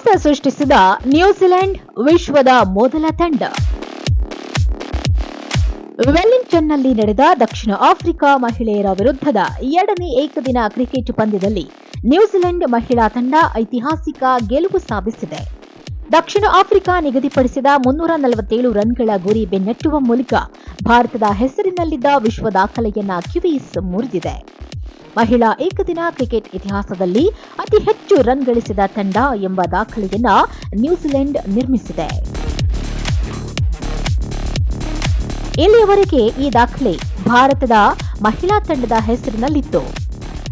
ಇತಿಹಾಸ ಸೃಷ್ಟಿಸಿದ ನ್ಯೂಜಿಲೆಂಡ್ ವಿಶ್ವದ ಮೊದಲ ತಂಡ. ವೆಲ್ಲಿಂಗ್ಟನ್ನಲ್ಲಿ ನಡೆದ ದಕ್ಷಿಣ ಆಫ್ರಿಕಾ ಮಹಿಳೆಯರ ವಿರುದ್ಧದ 2ನೇ ಏಕದಿನ ಕ್ರಿಕೆಟ್ ಪಂದ್ಯದಲ್ಲಿ ನ್ಯೂಜಿಲೆಂಡ್ ಮಹಿಳಾ ತಂಡ ಐತಿಹಾಸಿಕ ಗೆಲುವು ಸಾಧಿಸಿದೆ. ದಕ್ಷಿಣ ಆಫ್ರಿಕಾ ನಿಗದಿಪಡಿಸಿದ 347 ರನ್ಗಳ ಗುರಿ ಬೆನ್ನಟ್ಟುವ ಮೂಲಕ ಭಾರತದ ಹೆಸರಿನಲ್ಲಿದ್ದ ವಿಶ್ವ ದಾಖಲೆಯನ್ನ ಕಿವೀಸ್ ಮುರಿದಿದೆ. ಮಹಿಳಾ ಏಕದಿನ ಕ್ರಿಕೆಟ್ ಇತಿಹಾಸದಲ್ಲಿ ಅತಿ ಹೆಚ್ಚು ರನ್ ಗಳಿಸಿದ ತಂಡ ಎಂಬ ದಾಖಲೆಯನ್ನ ನ್ಯೂಜಿಲೆಂಡ್ ನಿರ್ಮಿಸಿದೆ. ಇಲ್ಲಿಯವರೆಗೆ ಈ ದಾಖಲೆ ಭಾರತದ ಮಹಿಳಾ ತಂಡದ ಹೆಸರಿನಲ್ಲಿತ್ತು.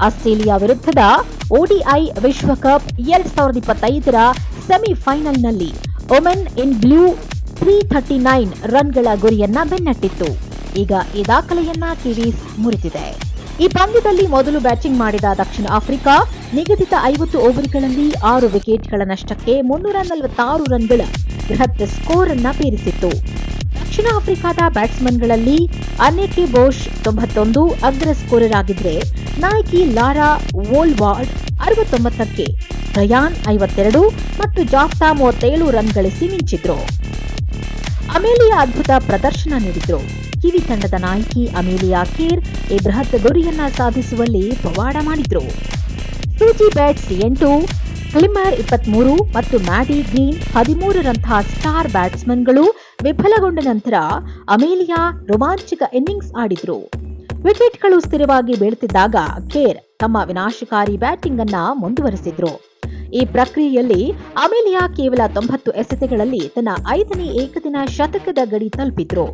ಆಸ್ಟ್ರೇಲಿಯಾ ವಿರುದ್ಧದ ODI ವಿಶ್ವಕಪ್ 2025ರ ಸೆಮಿಫೈನಲ್ನಲ್ಲಿ ಒಮೆನ್ ಇನ್ ಬ್ಲೂ 339 ರನ್ಗಳ ಗುರಿಯನ್ನ ಬೆನ್ನಟ್ಟಿತ್ತು. ಈಗ ಈ ದಾಖಲೆಯನ್ನ ಕಿವೀಸ್ ಮುರಿದಿದೆ. ಈ ಪಂದ್ಯದಲ್ಲಿ ಮೊದಲು ಬ್ಯಾಟಿಂಗ್ ಮಾಡಿದ ದಕ್ಷಿಣ ಆಫ್ರಿಕಾ ನಿಗದಿತ 50 ಓವರ್ಗಳಲ್ಲಿ 6 ವಿಕೆಟ್ಗಳ ನಷ್ಟಕ್ಕೆ 346 ರನ್ಗಳ ಬೃಹತ್ ಸ್ಕೋರ್ ಅನ್ನ ಪೇರಿಸಿತ್ತು. ದಕ್ಷಿಣ ಆಫ್ರಿಕಾದ ಬ್ಯಾಟ್ಸ್ಮನ್ಗಳಲ್ಲಿ ಅನ್ನೆಕೆ ಬೋಶ್ 91 ಅಗ್ರ ಸ್ಕೋರರ್ ಆಗಿದ್ರೆ, ನಾಯಕಿ ಲಾರಾ ವೋಲ್ವಾರ್ಡ್ 69ಕ್ಕೆ, ರಯಾನ್ 52 ಮತ್ತು ಜಾಫ್ತಾ 37 ರನ್ ಗಳಿಸಿ ಮಿಂಚಿದ್ರು. ಅಮೇಲಿಯಾ ಅದ್ಭುತ ಪ್ರದರ್ಶನ ನೀಡಿದ್ರು. ಕಿವಿ ತಂಡದ ನಾಯಕಿ ಅಮೇಲಿಯಾ ಕೇರ್ ಈ ಬೃಹತ್ ಗುರಿಯನ್ನ ಸಾಧಿಸುವಲ್ಲಿ ಪವಾಡ ಮಾಡಿದ್ರು. ಸೂಜಿ ಬ್ಯಾಟ್ಸ್ 8, ಕ್ಲಿಮರ್ 23 ಮತ್ತು ಮ್ಯಾಡಿ ಗ್ರೀನ್ 13 ರಂತಹ ಸ್ಟಾರ್ ಬ್ಯಾಟ್ಸ್ಮನ್ಗಳು ವಿಫಲಗೊಂಡ ನಂತರ ಅಮೇಲಿಯಾ ರೋಮಾಂಚಕ ಇನ್ನಿಂಗ್ಸ್ ಆಡಿದ್ರು. ವಿಕೆಟ್ಗಳು ಸ್ಥಿರವಾಗಿ ಬೀಳುತ್ತಿದ್ದಾಗ ಕೇರ್ ತಮ್ಮ ವಿನಾಶಕಾರಿ ಬ್ಯಾಟಿಂಗ್ ಅನ್ನ ಮುಂದುವರೆಸಿದ್ರು. ಈ ಪ್ರಕ್ರಿಯೆಯಲ್ಲಿ ಅಮೇಲಿಯಾ ಕೇವಲ 90 ಎಸೆತಗಳಲ್ಲಿ ತನ್ನ 5ನೇ ಏಕದಿನ ಶತಕದ ಗಡಿ ತಲುಪಿದ್ರು.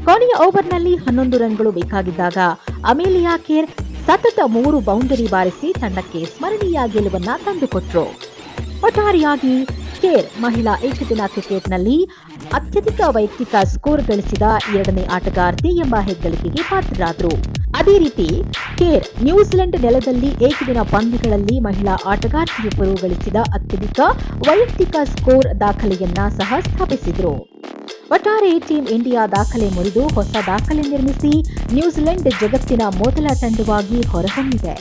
ಕೊನೆಯ ಓವರ್ನಲ್ಲಿ 11 ರನ್ಗಳು ಬೇಕಾಗಿದ್ದಾಗ ಅಮೇಲಿಯಾ ಕೇರ್ ಸತತ 3 ಬೌಂಡರಿ ಬಾರಿಸಿ ತಂಡಕ್ಕೆ ಸ್ಮರಣೀಯ ಗೆಲುವನ್ನ ತಂದುಕೊಟ್ರು. ಒಟ್ಟಾರೆಯಾಗಿ ಕೇರ್ ಮಹಿಳಾ ಏಕದಿನ ಕ್ರಿಕೆಟ್ನಲ್ಲಿ ಅತ್ಯಧಿಕ ವೈಯಕ್ತಿಕ ಸ್ಕೋರ್ ಗಳಿಸಿದ 2ನೇ ಆಟಗಾರ್ತಿ ಎಂಬ ಹೆಗ್ಗಳಿಕೆಗೆ ಪಾತ್ರರಾದರು. ಅದೇ ರೀತಿ ಕೇರ್ ನ್ಯೂಜಿಲೆಂಡ್ ನೆಲದಲ್ಲಿ ಏಕದಿನ ಪಂದ್ಯಗಳಲ್ಲಿ ಮಹಿಳಾ ಆಟಗಾರ್ತಿಯೊಬ್ಬರು ಗಳಿಸಿದ ಅತ್ಯಧಿಕ ವೈಯಕ್ತಿಕ ಸ್ಕೋರ್ ದಾಖಲೆಯನ್ನ ಸಹ ಸ್ಥಾಪಿಸಿದ್ರು. ಒಟ್ಟಾರೆ ಟೀಂ ಇಂಡಿಯಾ ದಾಖಲೆ ಮುರಿದು ಹೊಸ ದಾಖಲೆ ನಿರ್ಮಿಸಿ ನ್ಯೂಜಿಲೆಂಡ್ ಜಗತ್ತಿನ ಮೊದಲ ತಂಡವಾಗಿ ಹೊರಹೊಮ್ಮಿದೆ.